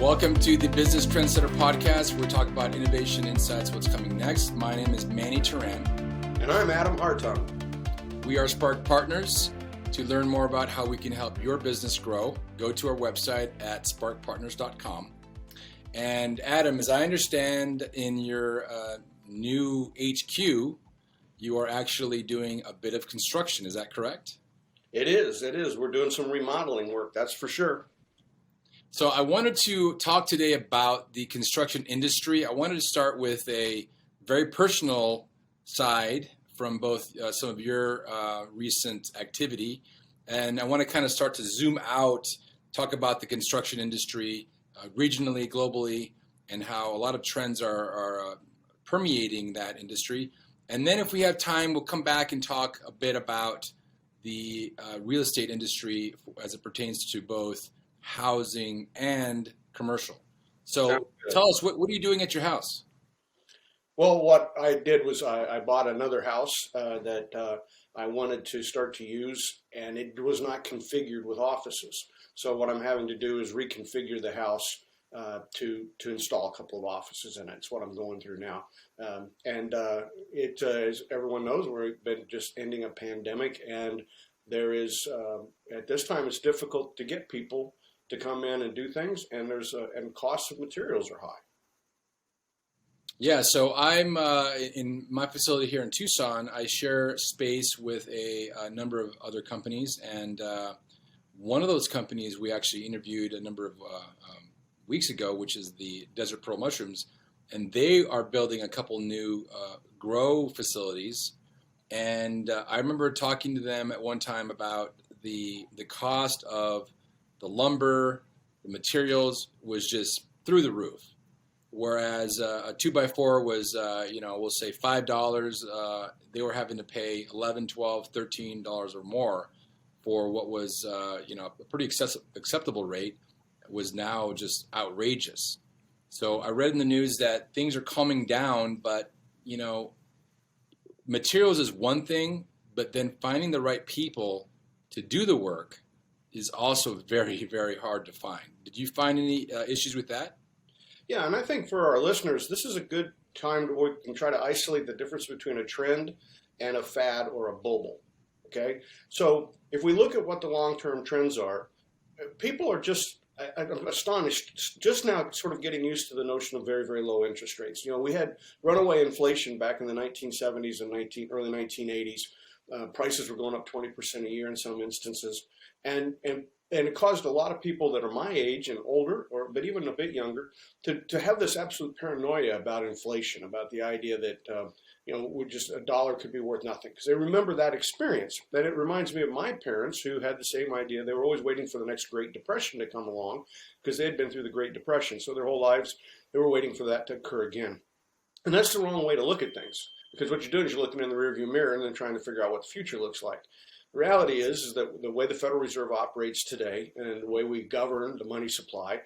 Welcome to the Business Trendsetter podcast. We're talking about innovation, insights, what's coming next. My name is Manny Turan. And I'm Adam Hartung. We are Spark Partners. To learn more about how we can help your business grow, go to our website at sparkpartners.com. And Adam, as I understand, in your new HQ, you are actually doing a bit of construction. Is that correct? It is. We're doing some remodeling work, that's for sure. So I wanted to talk today about the construction industry. I wanted to start with a very personal side from both some of your recent activity. And I want to kind of start to zoom out, talk about the construction industry regionally, globally, and how a lot of trends are permeating that industry. And then if we have time, we'll come back and talk a bit about the real estate industry as it pertains to both housing and commercial. So tell us, what are you doing at your house? Well, what I did was I bought another house that I wanted to start to use, and it was not configured with offices. So what I'm having to do is reconfigure the house to install a couple of offices in it. It's what I'm going through now. As everyone knows, we've been just ending a pandemic, and there is, at this time, it's difficult to get people to come in and do things, and and costs of materials are high. Yeah, so I'm in my facility here in Tucson. I share space with a number of other companies, and one of those companies we actually interviewed a number of weeks ago, which is the Desert Pearl Mushrooms, and they are building a couple new grow facilities. And I remember talking to them at one time about the cost of the lumber, the materials was just through the roof. Whereas a 2x4 was, we'll say $5, they were having to pay $11, $12, $13 or more for what was, a pretty acceptable rate. It was now just outrageous. So I read in the news that things are calming down, but, materials is one thing, but then finding the right people to do the work is also very, very hard to find. Did you find any issues with that? Yeah, and I think for our listeners, this is a good time where we can try to isolate the difference between a trend and a fad or a bubble, okay? So if we look at what the long-term trends are, people are I'm astonished just now sort of getting used to the notion of very, very low interest rates. We had runaway inflation back in the 1970s and early 1980s. Prices were going up 20% a year in some instances. And it caused a lot of people that are my age and older, but even a bit younger, to have this absolute paranoia about inflation, about the idea that a dollar could be worth nothing, because they remember that experience. Then it reminds me of my parents, who had the same idea. They were always waiting for the next Great Depression to come along, because they had been through the Great Depression. So their whole lives, they were waiting for that to occur again. And that's the wrong way to look at things, because what you're doing is you're looking in the rearview mirror and then trying to figure out what the future looks like. The reality is that the way the Federal Reserve operates today and the way we govern the money supply,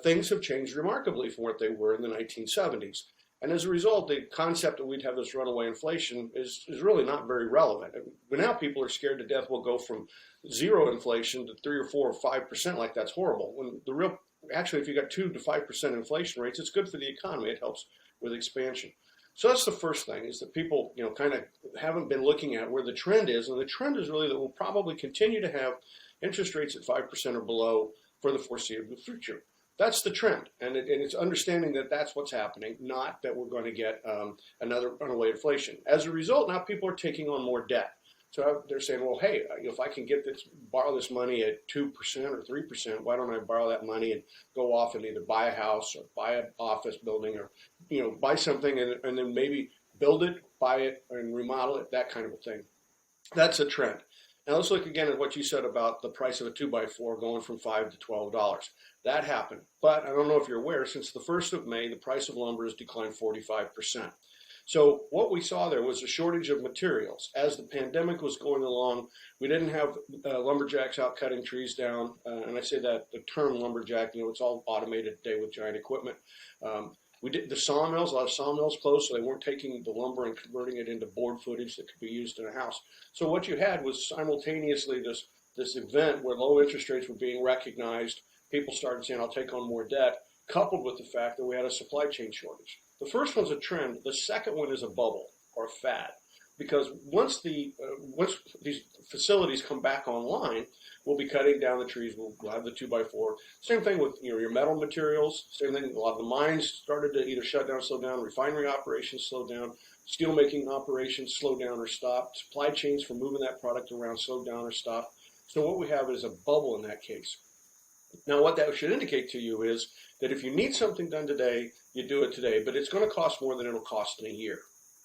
things have changed remarkably from what they were in the 1970s. And as a result, the concept that we'd have this runaway inflation is really not very relevant. But now people are scared to death we'll go from zero inflation to 3 or 4 or 5%, like that's horrible. When actually, if you got 2 to 5% inflation rates, it's good for the economy. It helps with expansion. So that's the first thing, is that people, kind of haven't been looking at where the trend is. And the trend is really that we'll probably continue to have interest rates at 5% or below for the foreseeable future. That's the trend. And it's understanding that that's what's happening, not that we're going to get another runaway inflation. As a result, now people are taking on more debt. So they're saying, well, hey, if I can borrow this money at 2% or 3%, why don't I borrow that money and go off and either buy a house or buy an office building or, buy something and then maybe build it, buy it, and remodel it, that kind of a thing. That's a trend. Now let's look again at what you said about the price of a 2x4 going from $5 to $12. That happened. But I don't know if you're aware, since the 1st of May, the price of lumber has declined 45%. So what we saw there was a shortage of materials. As the pandemic was going along, we didn't have lumberjacks out cutting trees down. And I say that the term lumberjack, it's all automated today with giant equipment. We did the sawmills, a lot of sawmills closed, so they weren't taking the lumber and converting it into board footage that could be used in a house. So what you had was simultaneously this event where low interest rates were being recognized. People started saying, I'll take on more debt. coupled with the fact that we had a supply chain shortage. The first one's a trend. The second one is a bubble or a fad. Because once these facilities come back online, we'll be cutting down the trees. We'll have the 2x4. Same thing with your metal materials. Same thing. A lot of the mines started to either shut down, slow down. Refinery operations slow down. Steel making operations slow down or stop. Supply chains for moving that product around slow down or stop. So what we have is a bubble in that case. Now, what that should indicate to you is that if you need something done today, you do it today, but it's going to cost more than it'll cost in a year.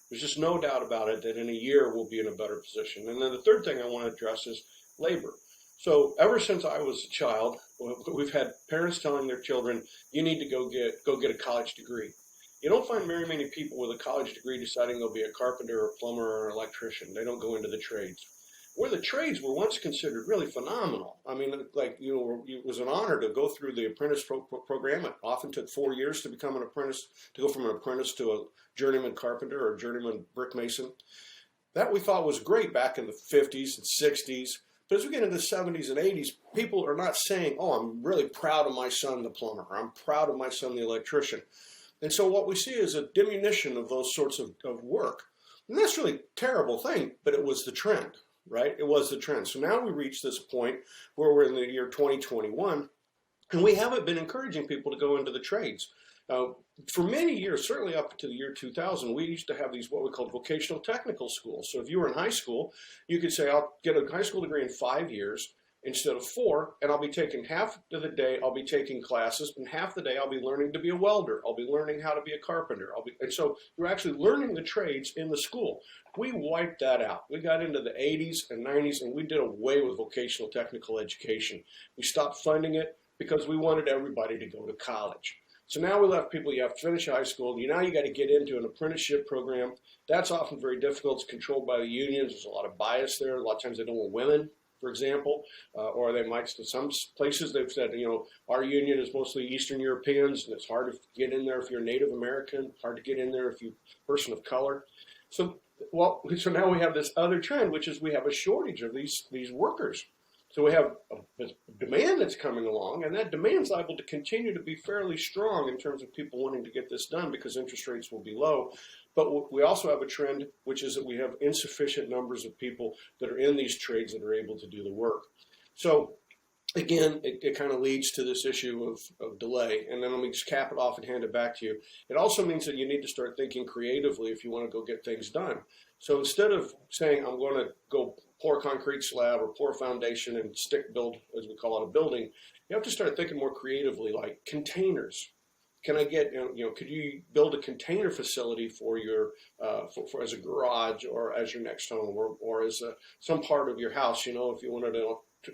There's just no doubt about it that in a year we'll be in a better position. And then the third thing I want to address is labor. So ever since I was a child, we've had parents telling their children, you need to go get a college degree. You don't find very many people with a college degree deciding they'll be a carpenter or a plumber or an electrician. They don't go into the trades. Where the trades were once considered really phenomenal. I mean, it was an honor to go through the apprentice program. It often took 4 years to become an apprentice, to go from an apprentice to a journeyman carpenter or a journeyman brick mason. That we thought was great back in the 50s and 60s. But as we get into the 70s and 80s, people are not saying, oh, I'm really proud of my son, the plumber, or I'm proud of my son, the electrician. And so what we see is a diminution of those sorts of work. And that's really a terrible thing, but it was the trend. Right? It was the trend. So now we reach this point where we're in the year 2021, and we haven't been encouraging people to go into the trades. For many years, certainly up to the year 2000, we used to have these what we called vocational technical schools. So if you were in high school, you could say, I'll get a high school degree in 5 years instead of 4, and I'll be taking half of the day, I'll be taking classes, and half the day I'll be learning to be a welder. I'll be learning how to be a carpenter. And so you're actually learning the trades in the school. We wiped that out. We got into the 80s and 90s, and we did away with vocational technical education. We stopped funding it because we wanted everybody to go to college. So now we left people, you have to finish high school. Now you got to get into an apprenticeship program. That's often very difficult. It's controlled by the unions. There's a lot of bias there. A lot of times they don't want women, for example, or they might, some places they've said, our union is mostly Eastern Europeans, and it's hard to get in there if you're Native American, hard to get in there if you're a person of color. So now we have this other trend, which is we have a shortage of these workers. So we have a demand that's coming along, and that demand's liable to continue to be fairly strong in terms of people wanting to get this done because interest rates will be low. But we also have a trend, which is that we have insufficient numbers of people that are in these trades that are able to do the work. So again, it kind of leads to this issue of delay. And then let me just cap it off and hand it back to you. It also means that you need to start thinking creatively if you want to go get things done. So instead of saying, I'm going to go pour a concrete slab or pour a foundation and stick build, as we call it, a building, you have to start thinking more creatively, like containers. Can I get, could you build a container facility for your, for as a garage or as your next home or as some part of your house, if you wanted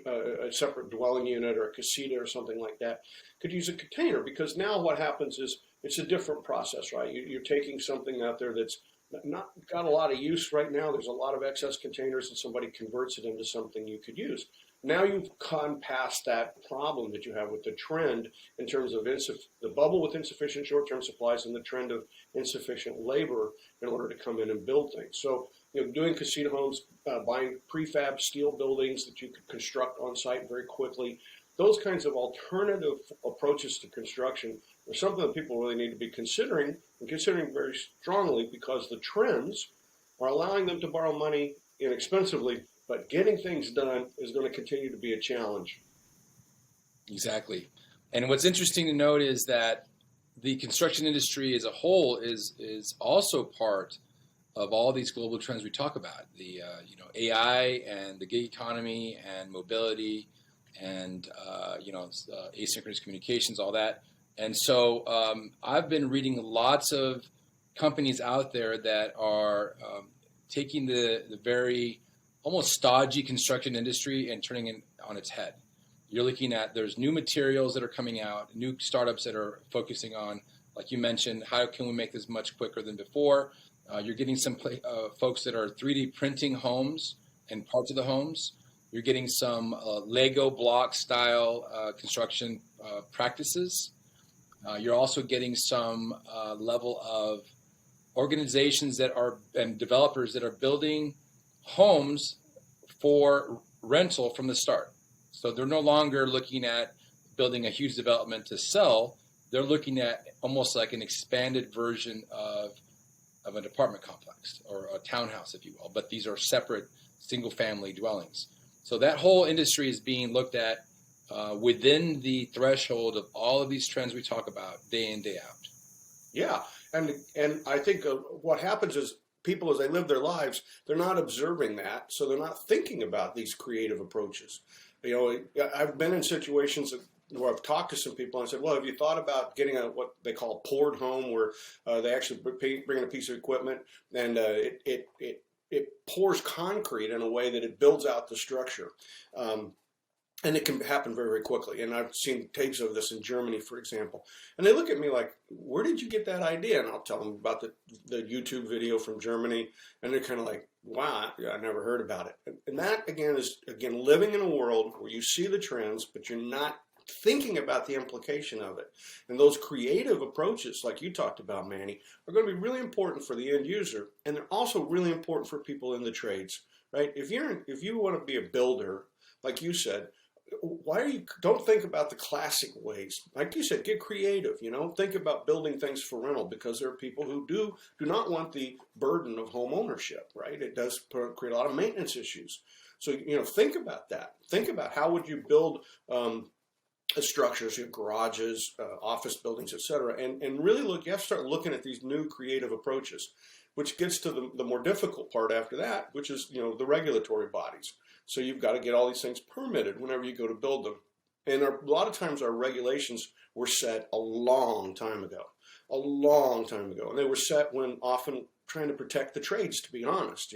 a separate dwelling unit or a casita or something like that, could use a container, because now what happens is it's a different process, right? You're taking something out there that's not got a lot of use right now. There's a lot of excess containers and somebody converts it into something you could use. Now you've gone past that problem that you have with the trend in terms of the bubble with insufficient short-term supplies and the trend of insufficient labor in order to come in and build things. So, doing casita homes, buying prefab steel buildings that you could construct on site very quickly, those kinds of alternative approaches to construction are something that people really need to be considering, and considering very strongly, because the trends are allowing them to borrow money inexpensively, but getting things done is going to continue to be a challenge. Exactly. And what's interesting to note is that the construction industry as a whole is also part of all these global trends we talk about. The AI and the gig economy and mobility and asynchronous communications, all that. And so I've been reading lots of companies out there that are taking the very almost stodgy construction industry and turning it on its head. You're looking at, there's new materials that are coming out, new startups that are focusing on, like you mentioned, how can we make this much quicker than before? You're getting some folks that are 3D printing homes and parts of the homes. You're getting some Lego block style construction practices. You're also getting some level of organizations that are, and developers that are building homes for rental from the start. So they're no longer looking at building a huge development to sell. they're looking at almost like an expanded version of an apartment complex or a townhouse, if you will. But these are separate single-family dwellings. So that whole industry is being looked at within the threshold of all of these trends we talk about day in, day out. Yeah, and I think what happens is people, as they live their lives, they're not observing that, so they're not thinking about these creative approaches. I've been in situations where I've talked to some people and I said, "Well, have you thought about getting what they call a poured home, where they actually bring in a piece of equipment and it pours concrete in a way that it builds out the structure." And it can happen very, very quickly. And I've seen tapes of this in Germany, for example. And they look at me like, "Where did you get that idea?" And I'll tell them about the YouTube video from Germany. And they're kind of like, "Wow, I never heard about it." And that, again, is living in a world where you see the trends, but you're not thinking about the implication of it. And those creative approaches, like you talked about, Manny, are going to be really important for the end user. And they're also really important for people in the trades, right? If you want to be a builder, like you said, don't think about the classic ways. Like you said, get creative, think about building things for rental, because there are people who do not want the burden of home ownership, right? It does create a lot of maintenance issues. So, think about that. Think about how would you build structures, garages, office buildings, etc. And really you have to start looking at these new creative approaches, which gets to the more difficult part after that, which is, the regulatory bodies. So you've got to get all these things permitted whenever you go to build them. And a lot of times our regulations were set a long time ago. And they were set when often trying to protect the trades, to be honest,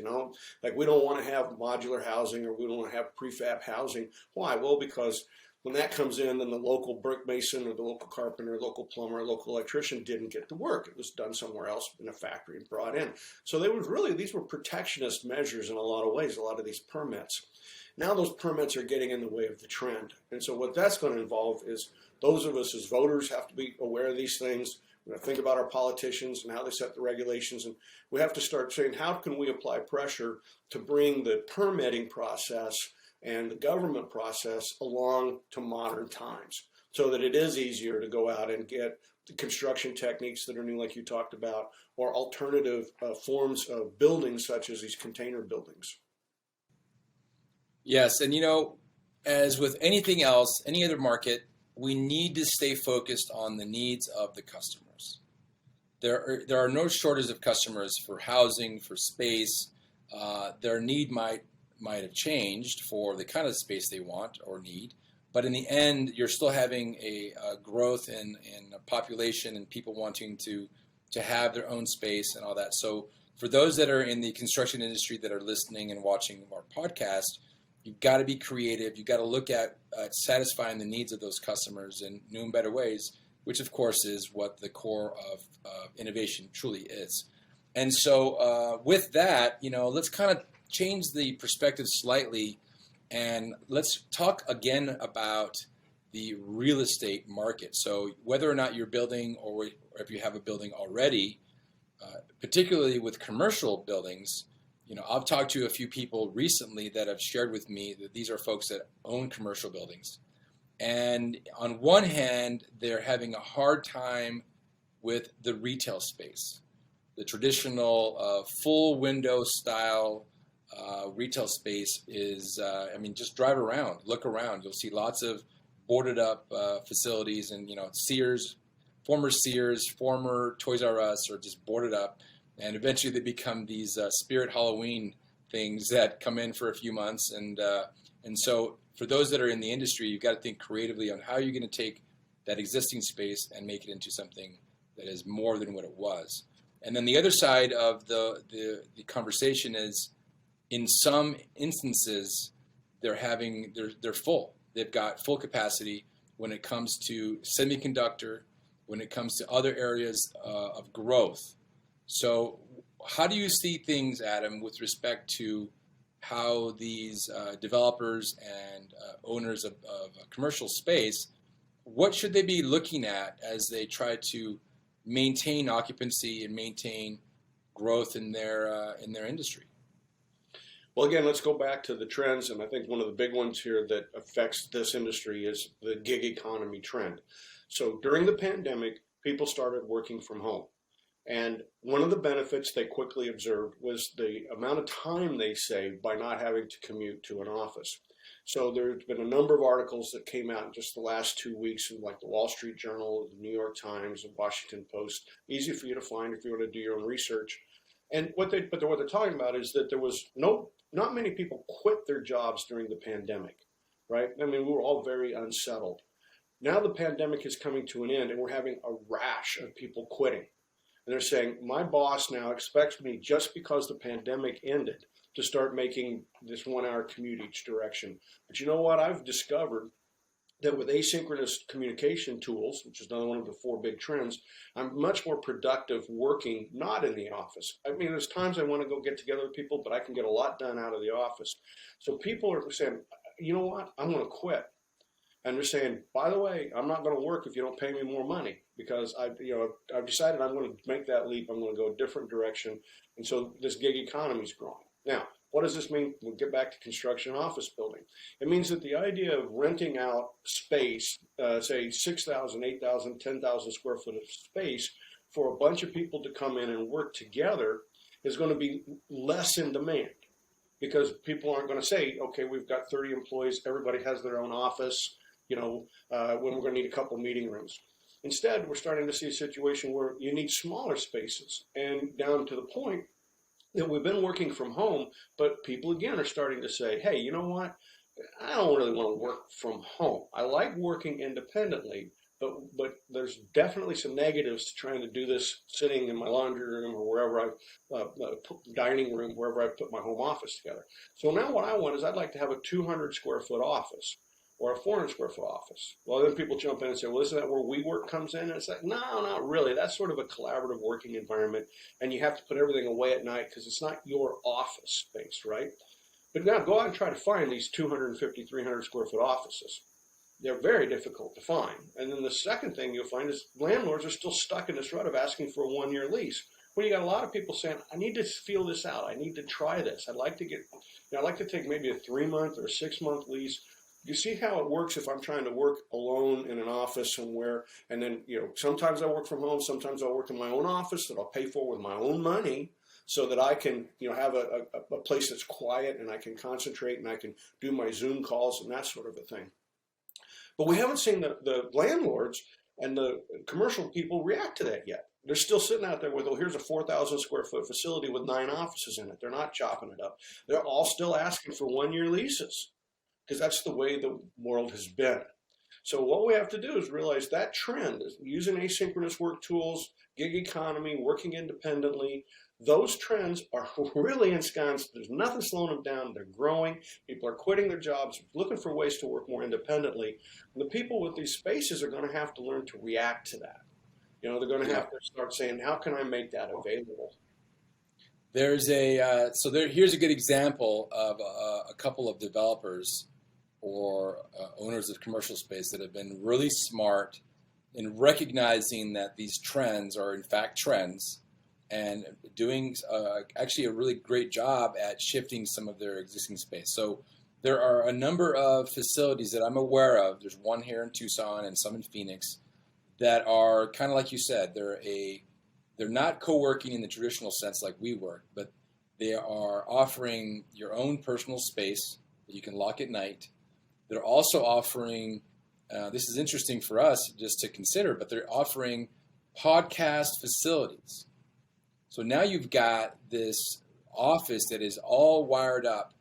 like we don't want to have modular housing, or we don't want to have prefab housing. Why? Well, because when that comes in, then the local brick mason or the local carpenter, local plumber, local electrician didn't get to work. It was done somewhere else in a factory and brought in. So these were protectionist measures in a lot of ways, a lot of these permits. Now those permits are getting in the way of the trend. And so what that's going to involve is those of us as voters have to be aware of these things. We have to think about our politicians and how they set the regulations. And we have to start saying, how can we apply pressure to bring the permitting process and the government process along to modern times, so that it is easier to go out and get the construction techniques that are new, like you talked about, or alternative forms of buildings, such as these container buildings. Yes, and as with anything else, any other market, we need to stay focused on the needs of the customers. There are no shortage of customers for housing, for space. Their need might have changed for the kind of space they want or need, but in the end, you're still having a growth in a population and people wanting to have their own space and all that. So for those that are in the construction industry that are listening and watching our podcast, you've got to be creative. You've got to look at satisfying the needs of those customers in new and better ways, which of course is what the core of innovation truly is. And so with that, let's kind of change the perspective slightly, and let's talk again about the real estate market. So whether or not you're building, or if you have a building already, particularly with commercial buildings, I've talked to a few people recently that have shared with me that these are folks that own commercial buildings. And on one hand, they're having a hard time with the retail space, the traditional full window style retail space is, just drive around, look around. You'll see lots of boarded up facilities, and, Sears, former Toys R Us are just boarded up. And eventually they become these spirit Halloween things that come in for a few months. And so for those that are in the industry, you've got to think creatively on how you're going to take that existing space and make it into something that is more than what it was. And then the other side of the conversation is, in some instances, they're full. They've got full capacity when it comes to semiconductor, when it comes to other areas of growth. So how do you see things, Adam, with respect to how these developers and owners of commercial space, what should they be looking at as they try to maintain occupancy and maintain growth in their industry? Well, again, let's go back to the trends, and I think one of the big ones here that affects this industry is the gig economy trend. So during the pandemic, people started working from home. And one of the benefits they quickly observed was the amount of time they saved by not having to commute to an office. So there's been a number of articles that came out in just the last 2 weeks in like the Wall Street Journal, the New York Times, the Washington Post. Easy for you to find if you want to do your own research. And what they're talking about is that there was not many people quit their jobs during the pandemic, right? I mean, we were all very unsettled. Now the pandemic is coming to an end, and we're having a rash of people quitting. And they're saying, my boss now expects me, just because the pandemic ended, to start making this 1 hour commute each direction. But you know what? I've discovered that with asynchronous communication tools, which is another one of the 4 big trends, I'm much more productive working not in the office. I mean, there's times I want to go get together with people, but I can get a lot done out of the office. So people are saying, you know what? I'm going to quit. And they're saying, by the way, I'm not going to work if you don't pay me more money, because I've decided I'm going to make that leap. I'm going to go a different direction. And so this gig economy is growing. Now, what does this mean? We'll get back to construction office building. It means that the idea of renting out space, say 6,000, 8,000, 10,000 square foot of space for a bunch of people to come in and work together is going to be less in demand, because people aren't going to say, okay, we've got 30 employees, everybody has their own office, when we're going to need a couple meeting rooms. Instead, we're starting to see a situation where you need smaller spaces, and down to the point that we've been working from home, but people again are starting to say, hey, you know what? I don't really want to work from home. I like working independently, but there's definitely some negatives to trying to do this sitting in my laundry room or wherever dining room, wherever I put my home office together. So now what I want is I'd like to have a 200 square foot office or a 400 square foot office. Well, then people jump in and say, well, isn't that where WeWork comes in? And it's like, no, not really. That's sort of a collaborative working environment, and you have to put everything away at night because it's not your office space, right? But now go out and try to find these 250, 300 square foot offices. They're very difficult to find. And then the second thing you'll find is landlords are still stuck in this rut of asking for a 1-year lease. When you got a lot of people saying, I need to feel this out. I need to try this. I'd like to take maybe a 3-month or a 6-month lease. You see how it works if I'm trying to work alone in an office somewhere, and then, sometimes I work from home, sometimes I'll work in my own office that I'll pay for with my own money so that I can, have a place that's quiet and I can concentrate and I can do my Zoom calls and that sort of a thing. But we haven't seen the landlords and the commercial people react to that yet. They're still sitting out there with, here's a 4,000 square foot facility with 9 offices in it. They're not chopping it up. They're all still asking for 1-year leases, because that's the way the world has been. So what we have to do is realize that trend is using asynchronous work tools, gig economy, working independently. Those trends are really ensconced. There's nothing slowing them down. They're growing. People are quitting their jobs, looking for ways to work more independently. And the people with these spaces are going to have to learn to react to that. They're going to have to start saying, how can I make that available? There's here's a good example of a couple of developers or owners of commercial space that have been really smart in recognizing that these trends are in fact trends, and doing actually a really great job at shifting some of their existing space. So there are a number of facilities that I'm aware of. There's one here in Tucson and some in Phoenix that are kind of like you said. They're not co-working in the traditional sense like WeWork, but they are offering your own personal space that you can lock at night. They're also offering, this is interesting for us just to consider, but they're offering podcast facilities. So now you've got this office that is all wired up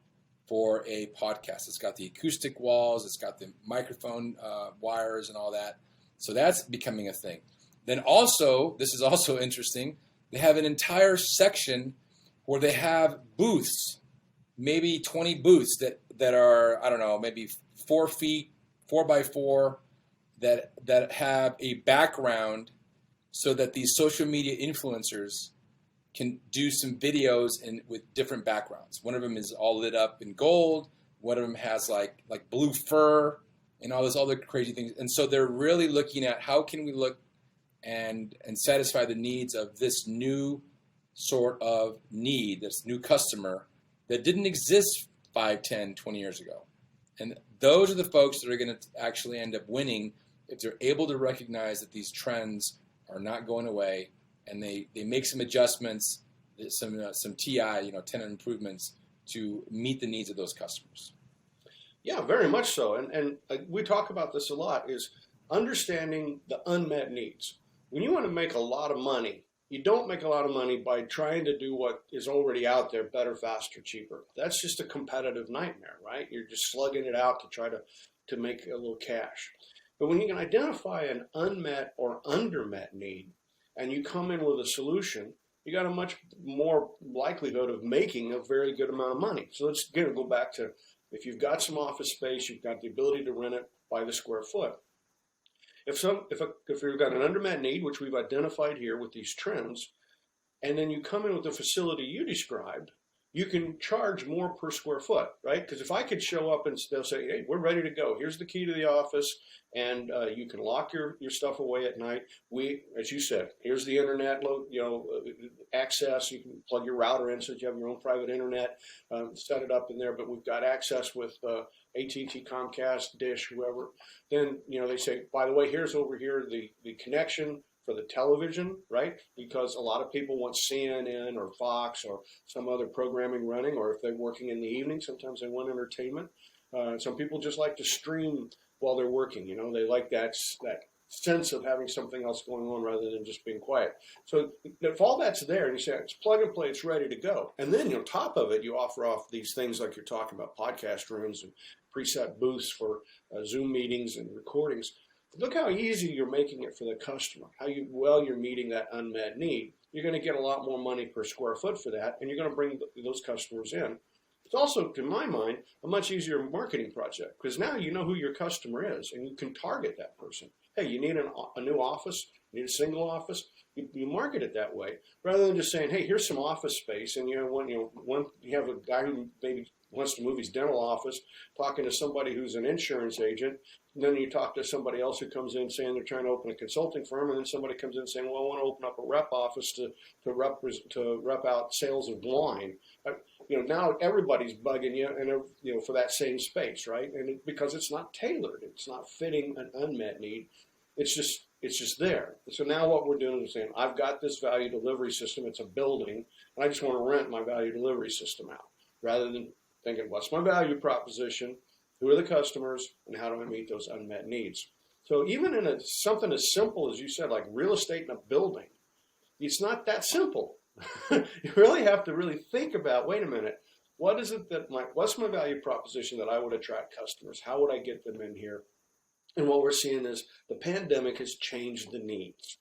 for a podcast. It's got the acoustic walls, it's got the microphone wires and all that. So that's becoming a thing. Then also, this is also interesting, they have an entire section where they have booths, maybe 20 booths that are, I don't know, maybe 4 feet, 4 by 4, that have a background so that these social media influencers can do some videos with different backgrounds. One of them is all lit up in gold. One of them has like blue fur and all those other crazy things. And so they're really looking at how can we look and satisfy the needs of this new sort of need, this new customer that didn't exist 5, 10, 20 years ago. And those are the folks that are going to actually end up winning if they're able to recognize that these trends are not going away, and they make some adjustments, some TI, tenant improvements to meet the needs of those customers. Yeah, very much so. And we talk about this a lot, is understanding the unmet needs. When you want to make a lot of money, you don't make a lot of money by trying to do what is already out there better, faster, cheaper. That's just a competitive nightmare, right? You're just slugging it out to try to make a little cash. But when you can identify an unmet or undermet need and you come in with a solution, you got a much more likelihood of making a very good amount of money. So let's again go back to, if you've got some office space, you've got the ability to rent it by the square foot. If you've got an undermet need, which we've identified here with these trends, and then you come in with the facility you described, you can charge more per square foot, right? Because if I could show up and they'll say, hey, we're ready to go. Here's the key to the office, and you can lock your stuff away at night. As you said, here's the internet, access. You can plug your router in so that you have your own private internet, set it up in there. But we've got access with AT&T, Comcast, Dish, whoever. Then they say, by the way, here's over here the connection for the television, right? Because a lot of people want CNN or Fox or some other programming running, or if they're working in the evening, sometimes they want entertainment. Some people just like to stream while they're working. They like that sense of having something else going on rather than just being quiet. So if all that's there and you say it's plug and play, it's ready to go. And then on top of it, you offer off these things like you're talking about, podcast rooms and preset booths for Zoom meetings and recordings. Look how easy you're making it for the customer, how you're meeting that unmet need. You're going to get a lot more money per square foot for that, and you're going to bring those customers in. It's also, to my mind, a much easier marketing project, because now you know who your customer is, and you can target that person. Hey, you need a new office, you need a single office. You market it that way, rather than just saying, hey, here's some office space, and you have a guy who maybe wants to move his dental office, talking to somebody who's an insurance agent. And then you talk to somebody else who comes in saying they're trying to open a consulting firm, and then somebody comes in saying, well, I want to open up a rep office to rep out sales of wine. Now everybody's bugging you, and for that same space, right? And because it's not tailored, it's not fitting an unmet need. It's just there. So now what we're doing is saying, I've got this value delivery system. It's a building, and I just want to rent my value delivery system out, rather than thinking, what's my value proposition? Who are the customers, and how do I meet those unmet needs? So even in something as simple as you said, like real estate in a building, it's not that simple. You really have to really think about, wait a minute, what's my value proposition that I would attract customers? How would I get them in here? And what we're seeing is the pandemic has changed the needs.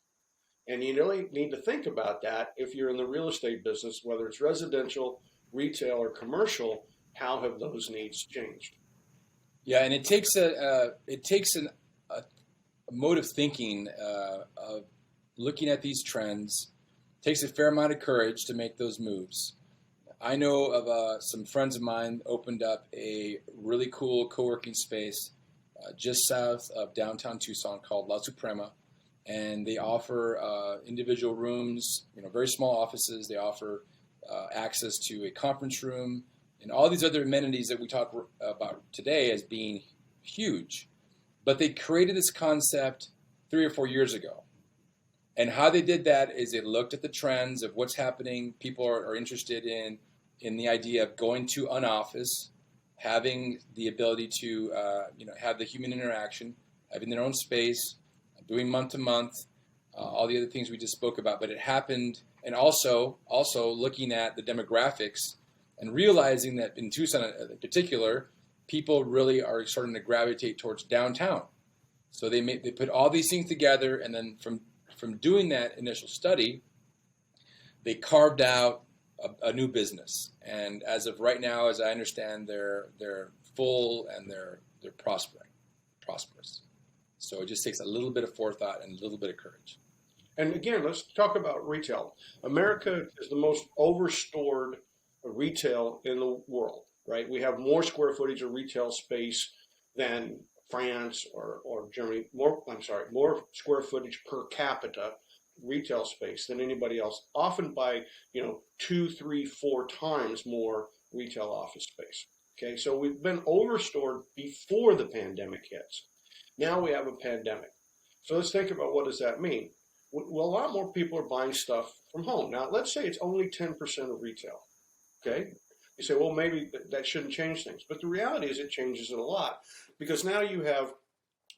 And you really need to think about that if you're in the real estate business, whether it's residential, retail, or commercial. How have those needs changed? Yeah, and it takes a mode of thinking of looking at these trends. It takes a fair amount of courage to make those moves. I know of some friends of mine opened up a really cool co-working space just south of downtown Tucson called La Suprema, and they offer individual rooms, very small offices. They offer access to a conference room and all these other amenities that we talk about today as being huge. But they created this concept 3 or 4 years ago. And how they did that is they looked at the trends of what's happening. People are interested in the idea of going to an office, having the ability to have the human interaction, having their own space, doing month to month, all the other things we just spoke about. But it happened, and also looking at the demographics and realizing that in Tucson in particular, people really are starting to gravitate towards downtown. So they put all these things together, and then from doing that initial study, they carved out a new business. And as of right now, as I understand, they're full and they're prosperous. So it just takes a little bit of forethought and a little bit of courage. And again, let's talk about retail. America is the most overstored retail in the world, right? We have more square footage of retail space than France or Germany. More square footage per capita retail space than anybody else, often by 2, 3, 4 times more retail office space. Okay, so we've been overstored before the pandemic hits. Now we have a pandemic. So let's think about what does that mean? Well, a lot more people are buying stuff from home. Now, let's say it's only 10% of retail. Okay? You say, well, maybe that shouldn't change things. But the reality is it changes it a lot because now you have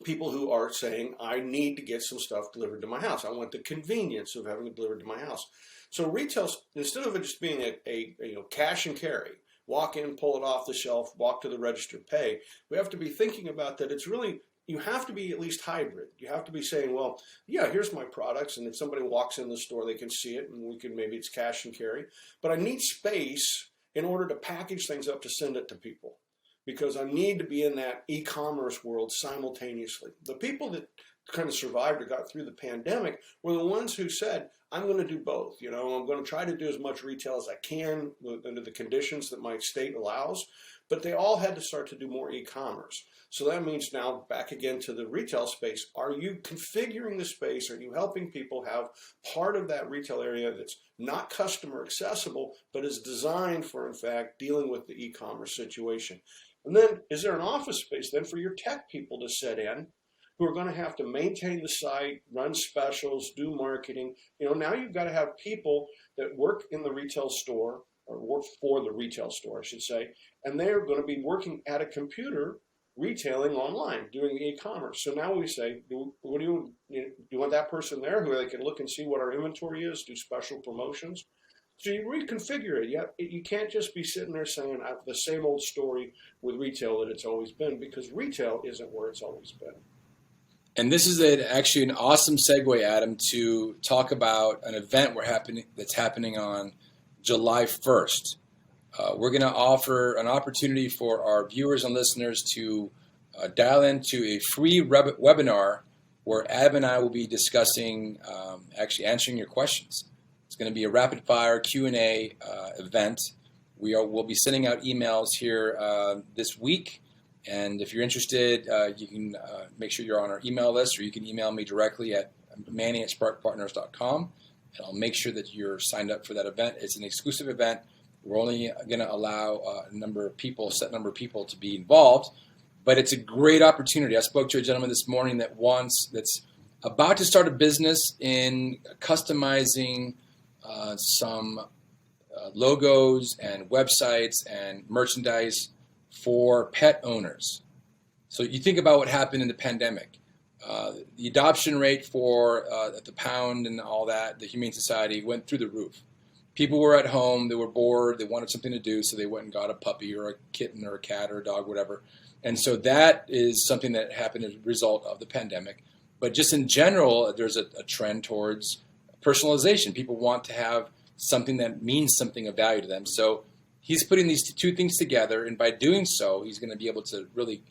people who are saying, I need to get some stuff delivered to my house. I want the convenience of having it delivered to my house. So retail, instead of it just being a cash and carry, walk in, pull it off the shelf, walk to the register, pay, we have to be thinking about that it's really, you have to be at least hybrid. You have to be saying, well, yeah, here's my products, and if somebody walks in the store, they can see it, and we can, maybe it's cash and carry. But I need space in order to package things up to send it to people, because I need to be in that e-commerce world simultaneously. The people that kind of survived or got through the pandemic were the ones who said, I'm going to do both. I'm going to try to do as much retail as I can under the conditions that my state allows, but they all had to start to do more e-commerce. So that means now back again to the retail space. Are you configuring the space? Are you helping people have part of that retail area that's not customer accessible, but is designed for, in fact, dealing with the e-commerce situation? And then is there an office space then for your tech people to set in who are going to have to maintain the site, run specials, do marketing? Now you've got to have people that work in the retail store, or work for the retail store, I should say, and they're going to be working at a computer retailing online, doing the e-commerce. So now we say, do you want that person there who they can look and see what our inventory is, do special promotions? So you reconfigure it. You can't just be sitting there saying the same old story with retail that it's always been, because retail isn't where it's always been. And this is actually an awesome segue, Adam, to talk about an event that's happening on July 1st. We're going to offer an opportunity for our viewers and listeners to dial into a free webinar where Adam and I will be discussing, actually answering your questions. It's going to be a rapid-fire Q&A event. We'll be sending out emails here this week, and if you're interested, you can make sure you're on our email list, or you can email me directly at manny@sparkpartners.com, and I'll make sure that you're signed up for that event. It's an exclusive event. We're only going to allow a set number of people to be involved, but it's a great opportunity. I spoke to a gentleman this morning that's about to start a business in customizing some logos and websites and merchandise for pet owners. So you think about what happened in the pandemic. The adoption rate for the pound and all that, the Humane Society, went through the roof. People were at home, they were bored, they wanted something to do, so they went and got a puppy or a kitten or a cat or a dog, whatever. And so that is something that happened as a result of the pandemic. But just in general, there's a trend towards personalization. People want to have something that means something of value to them. So he's putting these two things together, and by doing so, he's going to be able to really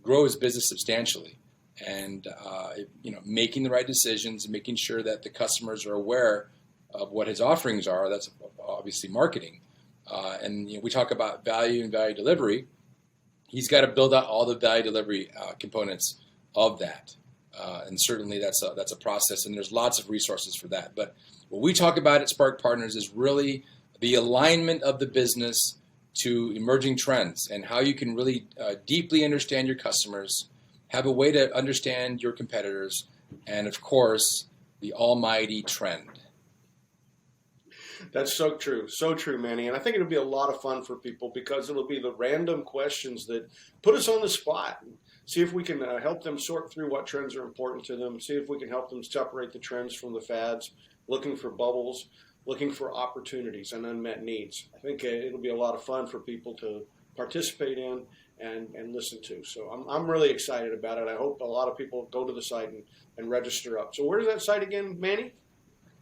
grow his business substantially. And making the right decisions, making sure that the customers are aware of what his offerings are. That's obviously marketing. And we talk about value and value delivery. He's got to build out all the value delivery components of that. And certainly that's a process, and there's lots of resources for that. But what we talk about at Spark Partners is really the alignment of the business to emerging trends and how you can really deeply understand your customers, have a way to understand your competitors, and of course, the almighty trend. That's so true, Manny. And I think it'll be a lot of fun for people because it'll be the random questions that put us on the spot. See if we can help them sort through what trends are important to them. See if we can help them separate the trends from the fads, looking for bubbles, looking for opportunities and unmet needs. I think it'll be a lot of fun for people to participate in and listen to. So I'm really excited about it. I hope a lot of people go to the site and register up. So where's that site again, Manny?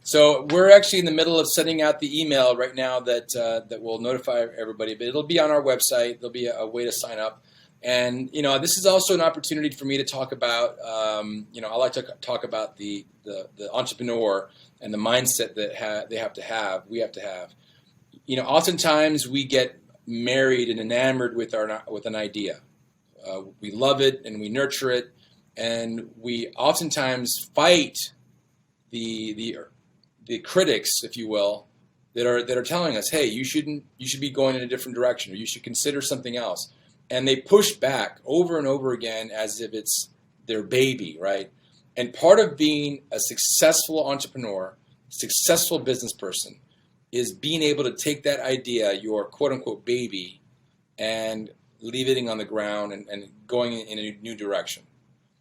So we're actually in the middle of sending out the email right now that will notify everybody, but it'll be on our website. There'll be a way to sign up. And, this is also an opportunity for me to talk about, I like to talk about the entrepreneur and the mindset that we have to have. Oftentimes we get married and enamored with an idea. We love it and we nurture it, and we oftentimes fight the critics, if you will, that are telling us, hey, you should be going in a different direction, or you should consider something else. And they push back over and over again as if it's their baby, right? And part of being a successful entrepreneur, successful business person, is being able to take that idea, your quote unquote baby, and leaving it on the ground and going in a new direction.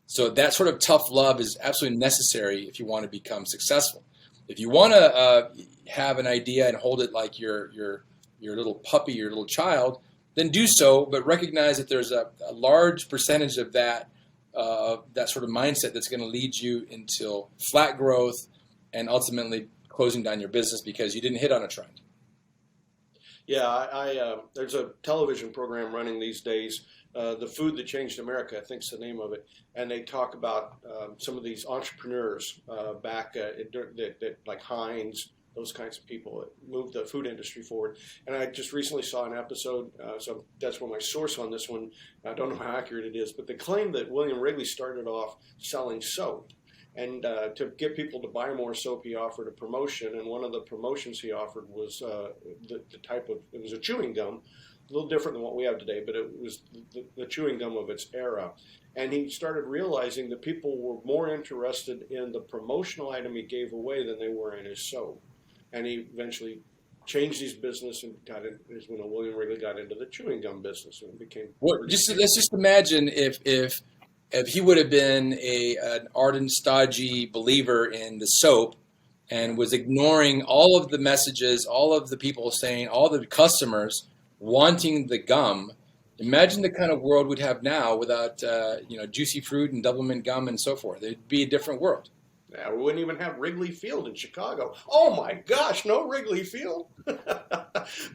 So that sort of tough love is absolutely necessary if you want to become successful. If you want to have an idea and hold it like your little puppy, your little child, then do so, but recognize that there's a large percentage of that sort of mindset that's going to lead you into flat growth and ultimately closing down your business because you didn't hit on a trend. Yeah, there's a television program running these days, The Food That Changed America, I think is the name of it, and they talk about some of these entrepreneurs back that like Heinz, those kinds of people that moved the food industry forward. And I just recently saw an episode, so that's where my source on this one, I don't know how accurate it is, but they claim that William Wrigley started off selling soap. And to get people to buy more soap, he offered a promotion. And one of the promotions he offered was the type of, it was a chewing gum, a little different than what we have today, but it was the chewing gum of its era. And he started realizing that people were more interested in the promotional item he gave away than they were in his soap. And he eventually changed his business and got in, is when William Wrigley got into the chewing gum business and became. Well, let's just imagine if he would have been an ardent, stodgy believer in the soap and was ignoring all of the messages, all of the people saying, all the customers wanting the gum, imagine the kind of world we'd have now without juicy fruit and double mint gum and so forth. It'd be a different world. Yeah, we wouldn't even have Wrigley Field in Chicago. Oh my gosh, no Wrigley Field. But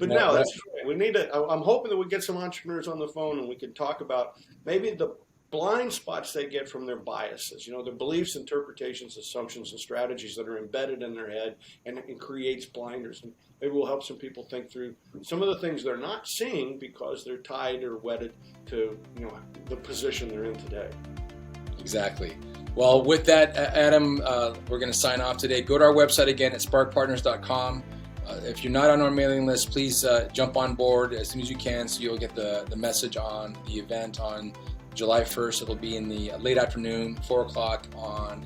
no, that's right. We need to. I'm hoping that we get some entrepreneurs on the phone and we can talk about maybe the blind spots they get from their biases, their beliefs, interpretations, assumptions, and strategies that are embedded in their head, and it creates blinders. And maybe we'll help some people think through some of the things they're not seeing because they're tied or wedded to the position they're in today. Exactly. Well, with that, Adam, we're going to sign off today. Go to our website again at sparkpartners.com. If you're not on our mailing list, please jump on board as soon as you can so you'll get the message on the event on July 1st. It'll be in the late afternoon, 4 o'clock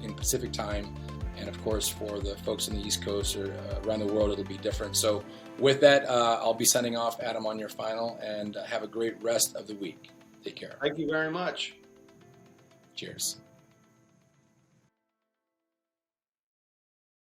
in Pacific time. And of course, for the folks on the East Coast or around the world, it'll be different. So with that, I'll be signing off. Adam, on your final, and have a great rest of the week. Take care. Thank you very much. Cheers.